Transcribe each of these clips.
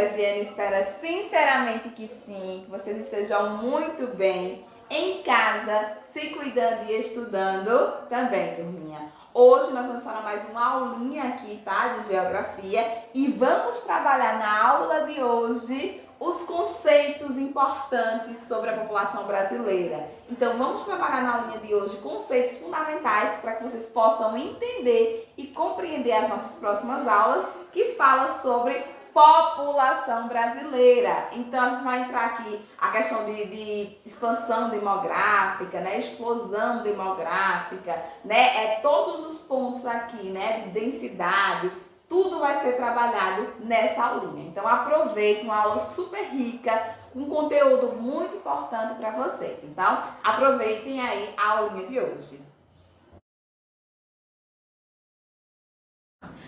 professora Giane espera sinceramente que sim, que vocês estejam muito bem em casa, se cuidando e estudando também, turminha. Hoje nós vamos falar mais uma aulinha aqui, tá, de geografia, e vamos trabalhar na aula de hoje os conceitos importantes sobre a população brasileira. Então vamos trabalhar na aulinha de hoje conceitos fundamentais para que vocês possam entender e compreender as nossas próximas aulas que falam sobre população brasileira. Então a gente vai entrar aqui a questão de expansão demográfica, né, explosão demográfica, né, todos os pontos aqui, né, de densidade, tudo vai ser trabalhado nessa aulinha. Então aproveitem, uma aula super rica, um conteúdo muito importante para vocês. Então aproveitem aí a aulinha de hoje.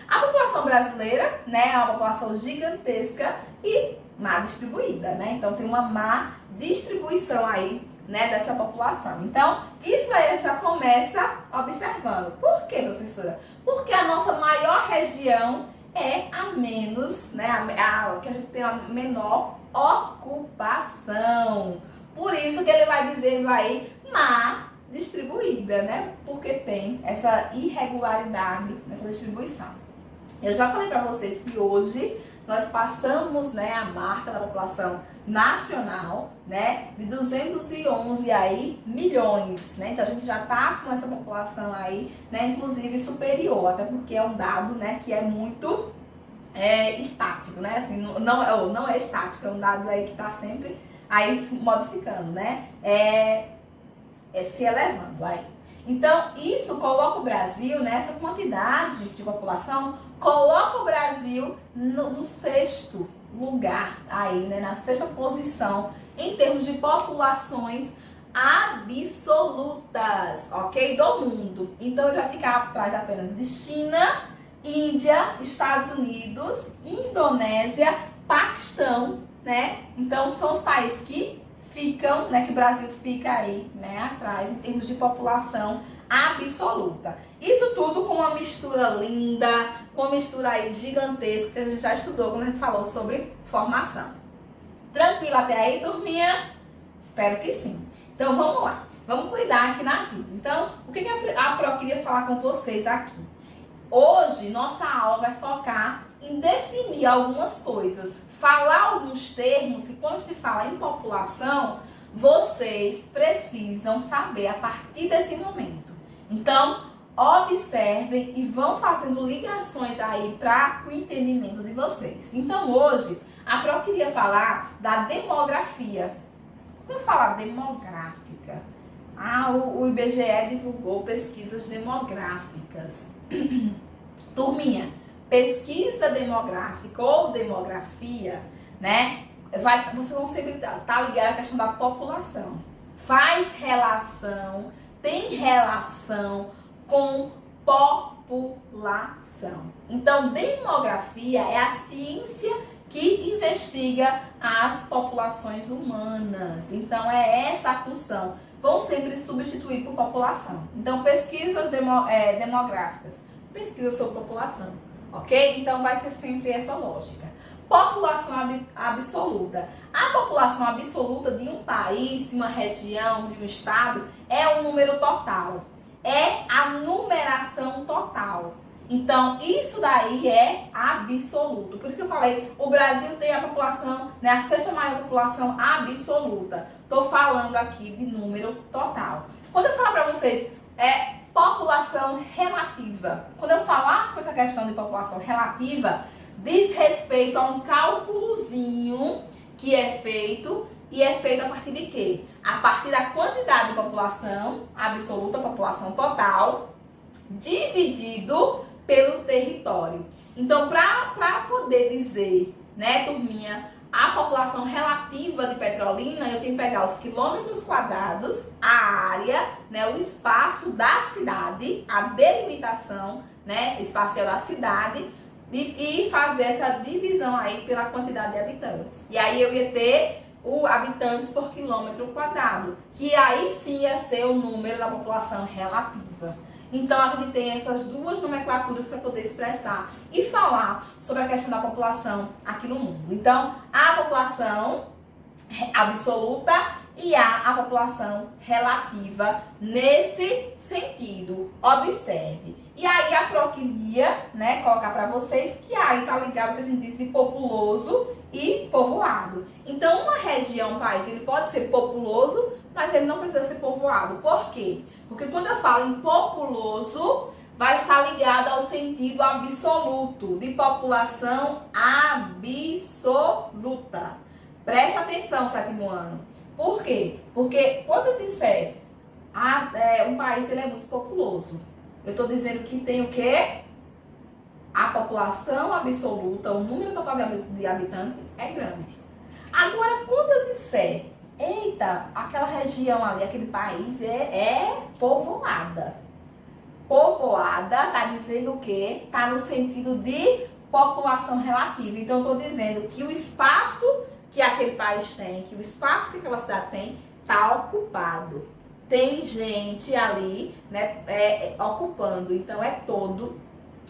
A população brasileira, né, é uma população gigantesca e má distribuída, né? Então tem uma má distribuição aí, né, dessa população. Então, isso aí a gente já começa observando. Por quê, professora? Porque a nossa maior região é a menos, né, que a gente tem a menor ocupação. Por isso que ele vai dizendo aí má distribuída, né? Porque tem essa irregularidade nessa distribuição. Eu já falei para vocês que hoje nós passamos, né, a marca da população nacional, né, de 211 aí milhões, né? Então a gente já tá com essa população aí, né, inclusive superior, até porque é um dado, né, que é muito estático, né? Assim, não é estático, é um dado aí que tá sempre aí se modificando, né? Se elevando aí. Então, isso coloca o Brasil, nessa quantidade de população, coloca o Brasil no sexto lugar aí, né, na sexta posição em termos de populações absolutas, ok? Do mundo. Então, ele vai ficar atrás apenas de China, Índia, Estados Unidos, Indonésia, Paquistão, né? Então, são os países que ficam, né, que o Brasil fica aí, né, atrás em termos de população absoluta. Isso tudo com uma mistura linda, com uma mistura aí gigantesca que a gente já estudou quando a gente falou sobre formação. Tranquilo até aí, turminha? Espero que sim. Então vamos lá, vamos cuidar aqui na vida. Então, o que a Pro queria falar com vocês aqui? Hoje, nossa aula vai focar em definir algumas coisas, falar alguns termos que quando a gente fala em população, vocês precisam saber a partir desse momento. Então, observem e vão fazendo ligações aí para o entendimento de vocês. Então, hoje, a Pro queria falar da demografia. Quando eu falar demográfica, o IBGE divulgou pesquisas demográficas. Turminha, pesquisa demográfica ou demografia, né? Vocês vão sempre estar ligados à questão da população. Faz relação, tem relação com população. Então, demografia é a ciência que investiga as populações humanas. Então, é essa a função. Vão sempre substituir por população. Então, pesquisas demográficas, pesquisa sobre população, ok? Então, vai ser sempre essa lógica. População absoluta. A população absoluta de um país, de uma região, de um estado, é um número total. É a numeração total. Então, isso daí é absoluto. Por isso que eu falei, o Brasil tem a população, né, a sexta maior população absoluta. Estou falando aqui de número total. Quando eu falar para vocês, população relativa. Quando eu falar sobre essa questão de população relativa, diz respeito a um cálculozinho que é feito, e é feito a partir de quê? A partir da quantidade de população absoluta, população total, dividido pelo território. Então, para poder dizer, né, turminha, a população relativa de Petrolina, eu tenho que pegar os quilômetros quadrados, a área, né, o espaço da cidade, a delimitação, né, espacial da cidade, e fazer essa divisão aí pela quantidade de habitantes. E aí eu ia ter o habitantes por quilômetro quadrado, que aí sim ia ser o número da população relativa. Então a gente tem essas duas nomenclaturas para poder expressar e falar sobre a questão da população aqui no mundo. Então, a população absoluta e a população relativa nesse sentido. Observe. E aí a Pro queria, né, colocar para vocês que aí tá ligado ao que a gente disse de populoso e povoado. Então, uma região, um país, ele pode ser populoso, mas ele não precisa ser povoado. Por quê? Porque quando eu falo em populoso, vai estar ligado ao sentido absoluto, de população absoluta. Preste atenção, sétimo ano. Por quê? Porque quando eu disser um país ele é muito populoso, eu estou dizendo que tem o quê? A população absoluta, o número total de habitantes é grande. Agora, quando eu disser, eita, aquela região ali, aquele país é povoada. Povoada está dizendo o quê? Está no sentido de população relativa. Então, eu estou dizendo que o espaço que aquele país tem, que o espaço que aquela cidade tem, está ocupado. Tem gente ali, né, ocupando. Então, é todo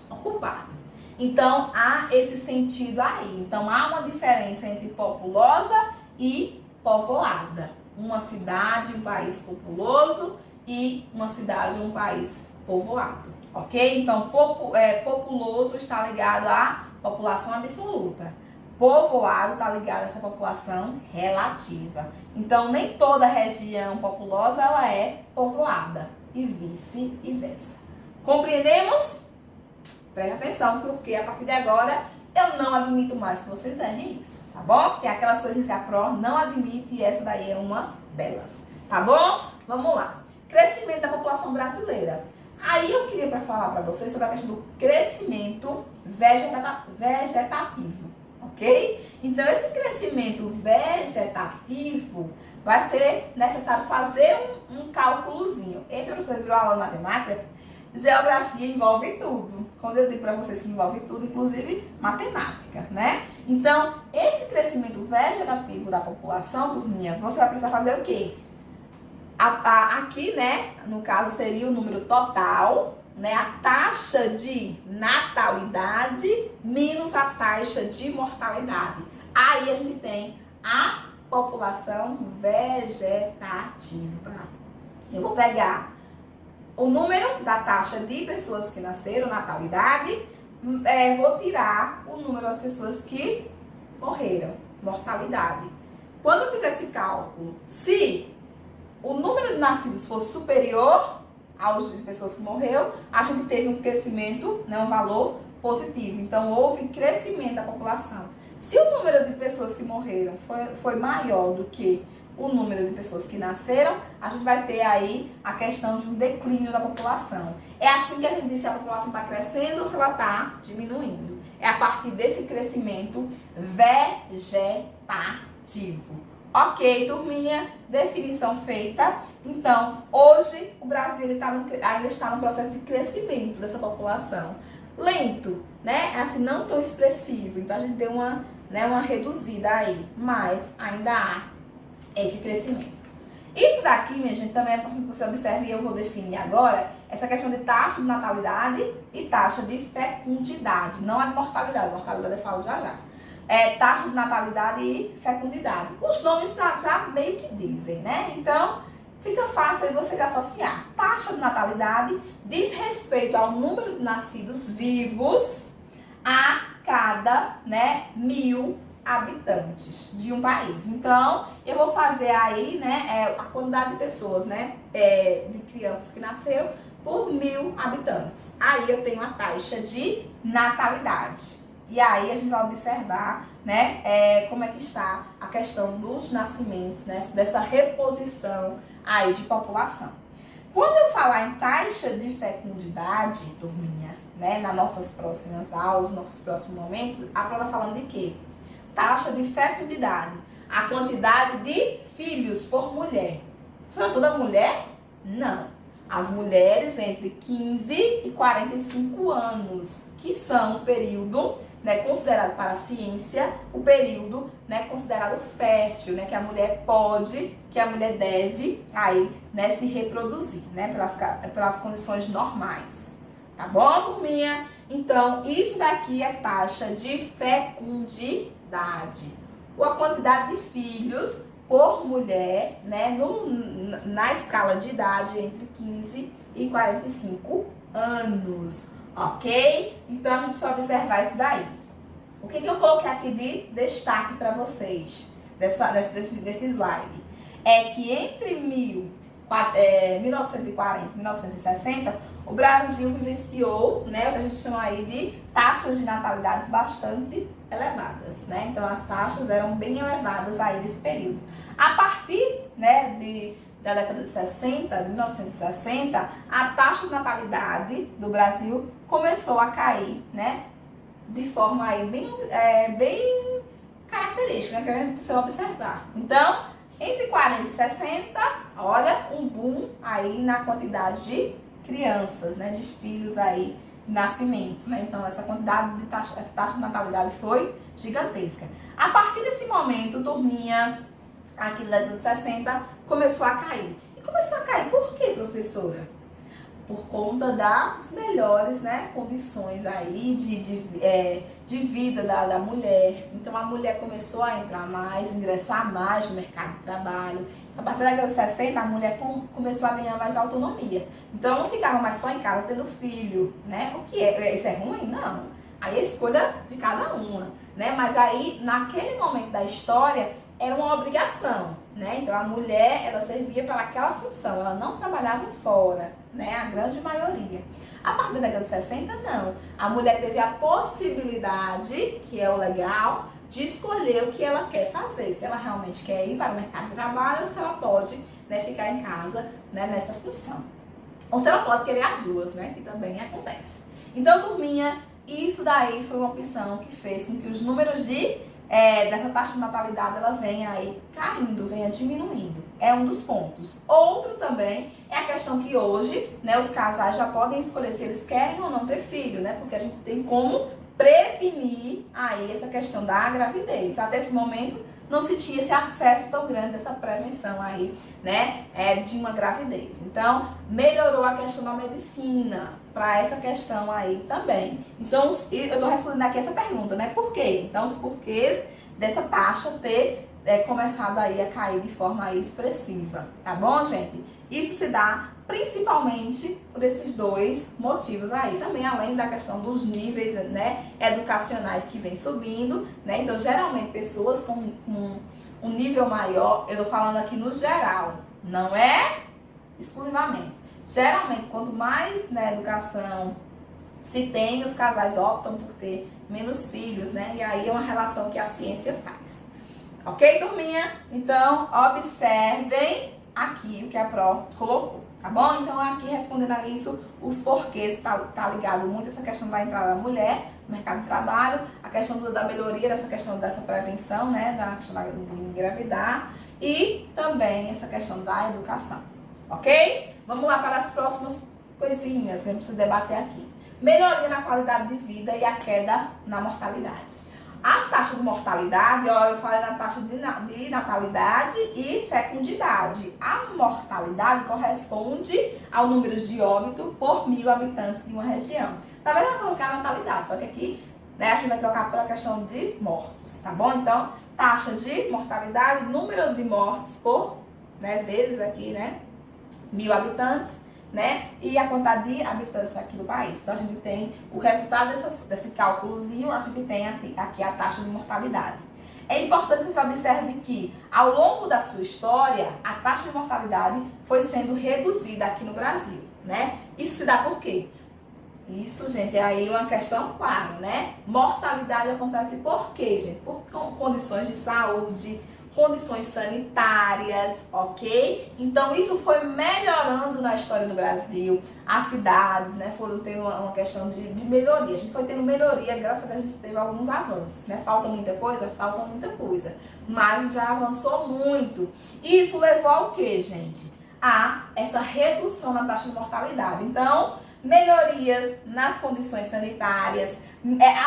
ocupado. Então, há esse sentido aí. Então, há uma diferença entre populosa e povoada. Uma cidade, um país populoso e uma cidade, um país povoado. Ok? Então, populoso está ligado à população absoluta. Povoado está ligado a essa população relativa. Então, nem toda região populosa ela é povoada. E vice-versa. Compreendemos? Preste atenção, porque a partir de agora eu não admito mais que vocês errem isso, tá bom? Tem aquelas coisas que a Pro não admite e essa daí é uma delas, tá bom? Vamos lá. Crescimento da população brasileira. Aí eu queria falar para vocês sobre a questão do crescimento vegetativo, ok? Então, esse crescimento vegetativo vai ser necessário fazer um cálculozinho. Entre você virou aula de matemática, geografia envolve tudo. Quando eu digo para vocês que envolve tudo, inclusive matemática, né? Então, esse crescimento vegetativo da população, turminha, você vai precisar fazer o quê? Aqui, né, no caso seria o número total, né, a taxa de natalidade menos a taxa de mortalidade. Aí a gente tem a população vegetativa. Eu vou pegar o número da taxa de pessoas que nasceram, natalidade, vou tirar o número das pessoas que morreram, mortalidade. Quando eu fizer esse cálculo, se o número de nascidos fosse superior aos de pessoas que morreram, a gente teve um crescimento, né, um valor positivo. Então, houve crescimento da população. Se o número de pessoas que morreram foi maior do que o número de pessoas que nasceram, a gente vai ter aí a questão de um declínio da população. É assim que a gente diz se a população está crescendo ou se ela está diminuindo. É a partir desse crescimento vegetativo. Ok, turminha, definição feita. Então, hoje o Brasil ainda está no processo de crescimento dessa população. Lento, né? Assim, não tão expressivo. Então, a gente deu uma reduzida aí, mas ainda há esse crescimento. Isso daqui, minha gente, também é importante que você observe, e eu vou definir agora, essa questão de taxa de natalidade e taxa de fecundidade. Não a de mortalidade, mortalidade eu falo já já. Taxa de natalidade e fecundidade. Os nomes já meio que dizem, né? Então, fica fácil aí você associar. Taxa de natalidade diz respeito ao número de nascidos vivos a cada, né, 1.000 habitantes de um país. Então, eu vou fazer aí, né, a quantidade de pessoas, né, de crianças que nasceram por 1.000 habitantes. Aí eu tenho a taxa de natalidade. E aí a gente vai observar, né, como é que está a questão dos nascimentos, né, dessa reposição aí de população. Quando eu falar em taxa de fecundidade, turminha, né, nas nossas próximas aulas, nossos próximos momentos, a prova tá falando de quê? Taxa de fecundidade, a quantidade de filhos por mulher. Será toda mulher? Não. as mulheres entre 15 e 45 anos, que são o período, né, considerado para a ciência, o período, né, considerado fértil, né, que a mulher pode, que a mulher deve aí, né, se reproduzir, né, pelas condições normais. Tá bom, turminha? Então, isso daqui é taxa de fecundidade. A quantidade de filhos por mulher, né, na escala de idade entre 15 e 45 anos, ok? Então, a gente precisa observar isso daí. O que eu coloquei aqui de destaque para vocês, desse slide? É que entre 1940 e 1960, o Brasil vivenciou, né, o que a gente chama aí de taxas de natalidade bastante elevadas, né? Então, as taxas eram bem elevadas aí nesse período. A partir, né, da década de 60, de 1960, a taxa de natalidade do Brasil começou a cair, né, de forma aí bem característica, né, que a gente precisa observar. Então, entre 40 e 60, olha, um boom aí na quantidade de crianças, né, de filhos aí, nascimentos, né? Então, essa quantidade de taxa de natalidade foi gigantesca. A partir desse momento, turminha, aqui da década de 60, começou a cair. E começou a cair por quê, professora? Por conta das melhores, né, condições aí de vida da mulher. Então, a mulher começou a entrar mais, ingressar mais no mercado de trabalho. A partir da década de 60, a mulher começou a ganhar mais autonomia. Então, não ficava mais só em casa tendo filho, né? O que é? Isso é ruim? Não. Aí é escolha de cada uma, né? Mas aí, naquele momento da história, era uma obrigação, né? Então, a mulher, ela servia para aquela função, ela não trabalhava fora, né? A grande maioria. A partir da década de 60, não. A mulher teve a possibilidade, que é o legal, de escolher o que ela quer fazer. Se ela realmente quer ir para o mercado de trabalho, ou se ela pode, né, ficar em casa, né, nessa função. Ou se ela pode querer as duas, né? Que também acontece. Então, turminha, isso daí foi uma opção que fez com que os números dessa taxa de natalidade, ela venha aí caindo, venha diminuindo. É um dos pontos. Outro também é a questão que hoje, né, os casais já podem escolher se eles querem ou não ter filho, né? Porque a gente tem como prevenir aí essa questão da gravidez. Até esse momento não se tinha esse acesso tão grande dessa prevenção aí, né, de uma gravidez. Então, melhorou a questão da medicina para essa questão aí também. Então, eu estou respondendo aqui essa pergunta, né, por quê? Então, os porquês dessa taxa ter começado aí a cair de forma aí expressiva, tá bom, gente? Isso se dá principalmente por esses dois motivos aí, também além da questão dos níveis, né, educacionais que vem subindo, né? Então, geralmente, pessoas com um nível maior, eu tô falando aqui no geral, não é exclusivamente. Geralmente, quanto mais, né, educação se tem, os casais optam por ter menos filhos, né? E aí é uma relação que a ciência faz. Ok, turminha? Então, observem aqui o que a Pro colocou, tá bom? Então, aqui respondendo a isso, os porquês, tá ligado muito essa questão da entrada da mulher no mercado de trabalho, a questão da melhoria dessa questão dessa prevenção, né, da questão de engravidar e também essa questão da educação, ok? Vamos lá para as próximas coisinhas que a gente precisa debater aqui. Melhoria na qualidade de vida e a queda na mortalidade. A taxa de mortalidade, ó, eu falei na taxa de natalidade e fecundidade. A mortalidade corresponde ao número de óbito por 1.000 habitantes de uma região. Talvez eu vou colocar a natalidade, só que aqui, né, a gente vai trocar pela questão de mortos, tá bom? Então, taxa de mortalidade, número de mortes por, né, vezes aqui, né, 1.000 habitantes, né? E a quantidade de habitantes aqui do país. Então, a gente tem o resultado desse cálculozinho, a gente tem aqui a taxa de mortalidade. É importante que você observe que, ao longo da sua história, a taxa de mortalidade foi sendo reduzida aqui no Brasil, né? Isso se dá por quê? Isso, gente, é aí uma questão clara, né? Mortalidade acontece por quê, gente? Por condições de saúde, condições sanitárias, ok? Então, isso foi melhorando na história do Brasil. As cidades, né, foram tendo uma questão de melhoria. A gente foi tendo melhoria, graças a Deus a gente teve alguns avanços, né? Falta muita coisa? Falta muita coisa. Mas já avançou muito. Isso levou ao quê, gente? a essa redução na taxa de mortalidade. Então, melhorias nas condições sanitárias,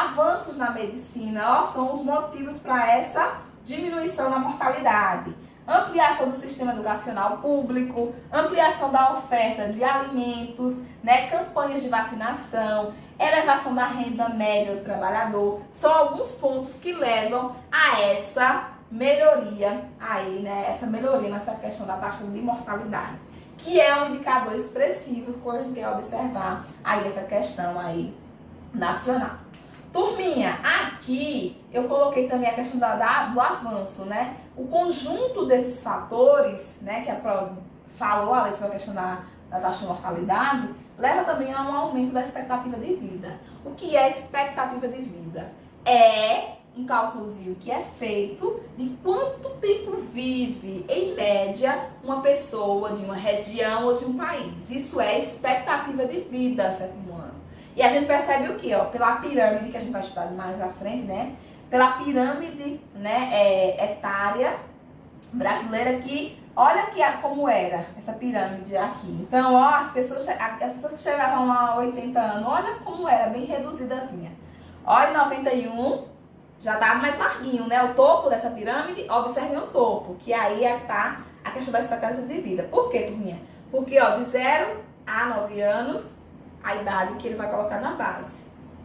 avanços na medicina, são os motivos para essa diminuição na mortalidade. Ampliação do sistema educacional público, ampliação da oferta de alimentos, campanhas de vacinação, elevação da renda média do trabalhador, são alguns pontos que levam a essa melhoria aí, essa melhoria nessa questão da taxa de mortalidade, que é um indicador expressivo quando a gente quer observar aí essa questão aí nacional. Turminha, aqui eu coloquei também a questão do avanço, O conjunto desses fatores, que a prova falou ali sobre a questão da taxa de mortalidade, leva também a um aumento da expectativa de vida. O que é expectativa de vida? É um cálculozinho que é feito de quanto tempo vive, em média, uma pessoa de uma região ou de um país. Isso é expectativa de vida, sétimo ano. E a gente percebe o quê? Pela pirâmide, que a gente vai estudar mais à frente, Pela pirâmide etária brasileira aqui, olha aqui como era essa pirâmide aqui. Então, as pessoas que chegavam a 80 anos, olha como era, bem reduzidazinha. Olha, em 91, já tá mais larguinho, O topo dessa pirâmide, observem o topo, que aí é que tá a questão da expectativa de vida. Por quê, turminha? Porque, de 0 a 9 anos, a idade que ele vai colocar na base.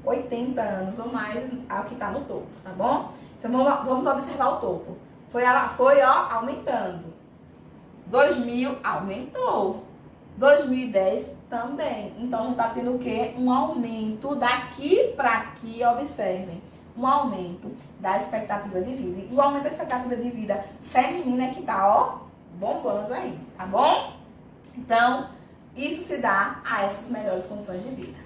80 anos ou mais é o que está no topo, tá bom? Então, vamos observar o topo. Foi aumentando. 2000, aumentou. 2010 também. Então, já está tendo o quê? Um aumento daqui para aqui, observem. Um aumento da expectativa de vida. E o aumento da expectativa de vida feminina é que está, bombando aí, tá bom? Então, isso se dá a essas melhores condições de vida.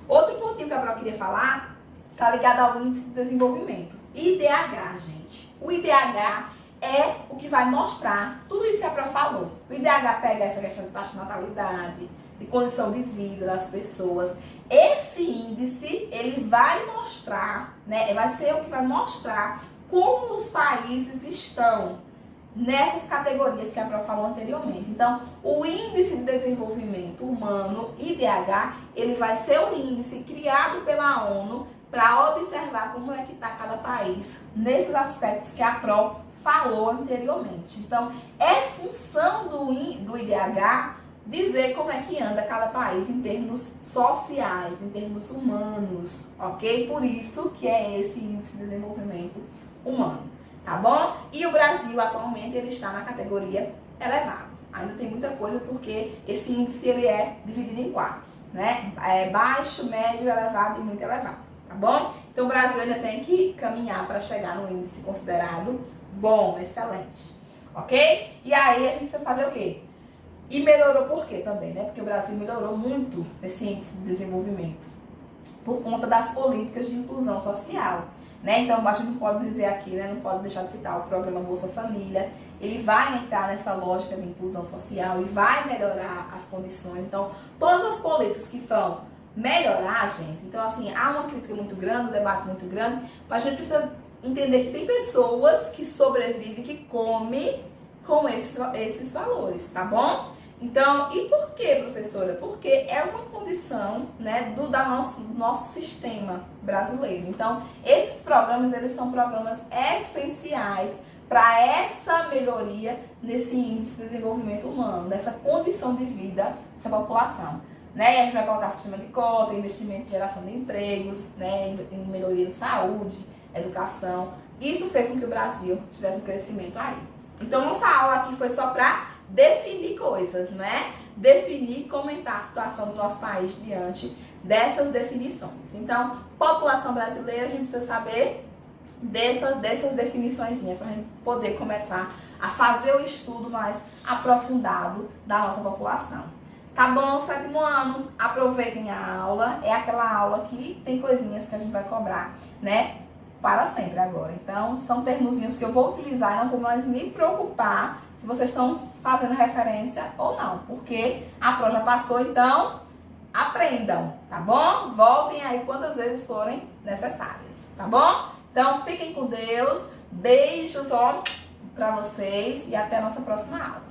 Outro pontinho que a prova queria falar está ligado ao índice de desenvolvimento. IDH, gente. O IDH é o que vai mostrar tudo isso que a prova falou. O IDH pega essa questão de taxa de natalidade, de condição de vida das pessoas. Esse índice, ele vai mostrar, vai ser o que vai mostrar como os países estão nessas categorias que a prova falou anteriormente. Então, o Índice de Desenvolvimento Humano, IDH, ele vai ser um índice criado pela ONU para observar como é que está cada país nesses aspectos que a prova falou anteriormente. Então, é função do IDH dizer como é que anda cada país em termos sociais, em termos humanos, ok? Por isso que é esse Índice de Desenvolvimento Humano. Tá bom? E o Brasil, atualmente, ele está na categoria elevado. Ainda tem muita coisa porque esse índice ele é dividido em 4, baixo, médio, elevado e muito elevado, tá bom? Então, o Brasil ainda tem que caminhar para chegar no índice considerado bom, excelente, ok? E aí, a gente precisa fazer o quê? E melhorou por quê também, Porque o Brasil melhorou muito nesse índice de desenvolvimento por conta das políticas de inclusão social. Então, a gente não pode dizer aqui, não pode deixar de citar o programa Bolsa Família. Ele vai entrar nessa lógica de inclusão social e vai melhorar as condições. Então, todas as políticas que vão melhorar, gente. Então, assim, há uma crítica muito grande, um debate muito grande, mas a gente precisa entender que tem pessoas que sobrevivem, que comem com esses valores, tá bom? Então, e por que, professora? Porque é uma condição, do nosso sistema brasileiro. Então, esses programas, eles são programas essenciais para essa melhoria nesse índice de desenvolvimento humano, nessa condição de vida dessa população. E a gente vai colocar sistema de cota, investimento em geração de empregos, em melhoria de saúde, educação. Isso fez com que o Brasil tivesse um crescimento aí. Então, nossa aula aqui foi só para definir coisas, Definir e comentar a situação do nosso país diante dessas definições. Então, população brasileira, a gente precisa saber dessas definiçõezinhas para a gente poder começar a fazer o estudo mais aprofundado da nossa população. Tá bom, sétimo ano? Aproveitem a aula. É aquela aula que tem coisinhas que a gente vai cobrar, para sempre agora. Então, são termozinhos que eu vou utilizar e não vou mais me preocupar se vocês estão fazendo referência ou não, porque a prova já passou, então aprendam, tá bom? Voltem aí quantas vezes forem necessárias, tá bom? Então, fiquem com Deus, beijos, para vocês e até a nossa próxima aula.